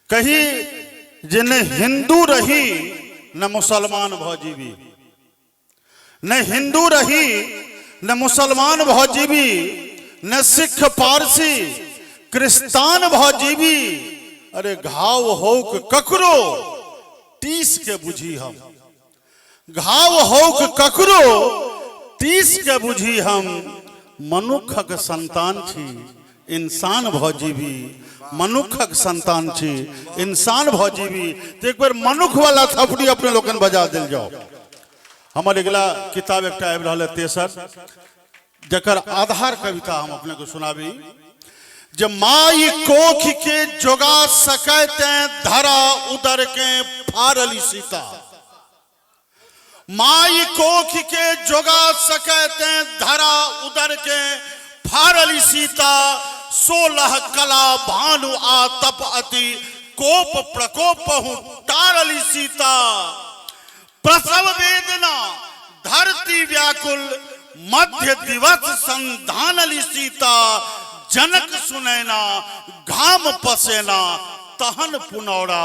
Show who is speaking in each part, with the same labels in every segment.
Speaker 1: कही जे न हिंदू रही न मुसलमान भौजीबी, न हिंदू रही न मुसलमान भौजीबी, न सिख पारसी क्रिस्तान भौजीबी। अरे घाव होक ककरो तीस के बुझी हम, घाव होक ककरो तीस के बुझी हम। मनुखक संतान छी इंसान भौजीबी, मनुखक संतान छी इंसान भौजीबी। तो एक बार मनुख वाला थपड़ी अपने लोगन बजा दिल जाओ। हमारे अगला किताब एक आबि रहा है तेसर, जकर आधार कविता हम अपने को सुनाबी। जब माई कोख के जोगा सकते धरा उदर के फारली सीता, माई कोख के जोगा सकते धरा उदर के फारली सीता। 16 कला भानु आतप अति कोप प्रकोप हूं टारली सीता। प्रसव वेदना धरती व्याकुल मध्य दिवस संधानली सीता। जनक सुनैना घाम पसेना तहन पुनौरा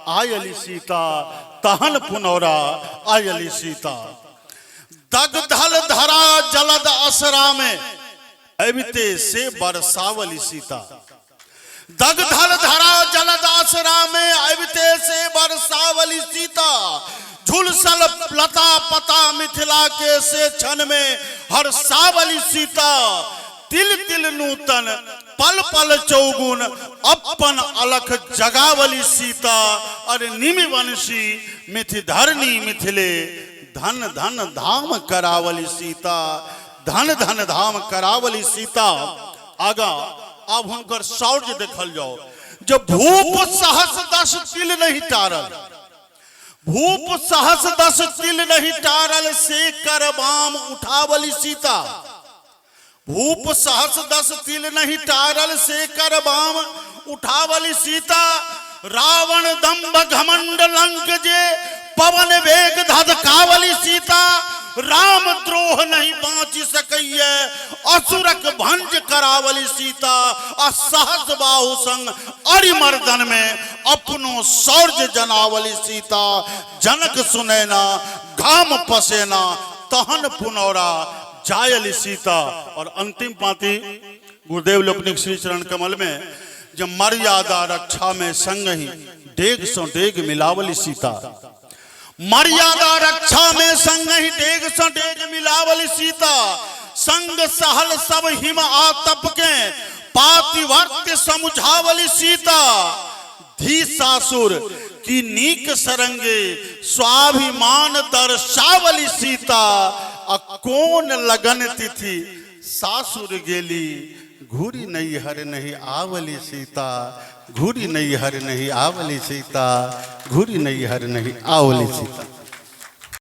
Speaker 1: आयली सीता, तहन पुनौरा आयली सीता। दगधल धरा जलद असरा में अबिते से बरसावली सीता। दगधल धरा जलद असरा में अबिते से बरसावली सीता। झुलसल लता पता मिथिला के से क्षण में हर्षावली सीता। तिल तिल नूतन पल पल चौगुन अपन अलख जगावली सीता। अरे निमि वंशी मिथि धरनी मिथिले धन धन धाम करावली सीता, धन धन धाम करावली सीता। आगा अब हुनकर शौर्य देखल जाओ। जब भूप सहस 10 तिल नहीं टारल, भूप सहस 10 तिल नहीं टारल से करबाम उठावली सीता। भूप सहस 10 तिल नहीं टारल से करबाम उठावली सीता। रावण दंभ घमंड लंक जे पवन वेग धधकावली सीता। राम द्रोह नहीं बाँच सकैये असुरक भंज करावली सीता। असहस बाहु संग अरिमर्दन में अपनो शौर्य जनावली सीता। जनक सुनैना घाम पसेना तहन पुनौरा जायली सीता। और अंतिम पाती गुरुदेव लोकनिक श्री चरण कमल में, जब मर्यादा रक्षा में संग ही डेग सो डेग मिलावली सीता। मर्यादा रक्षा में संग ही डेग सो डेग मिलावली सीता। संग सहल सब हिम आतप के पातिवर्त्य समुझावली सीता। धी सासुर की नीक सरंगे स्वाभिमान दर्शावली सीता। कौन लगन तिथि सासुर गेली घूरी नहीं हर नहीं आवली सीता। घूरी नहीं हर नहीं आवली सीता, घूरी नहीं हर नहीं आवली सीता।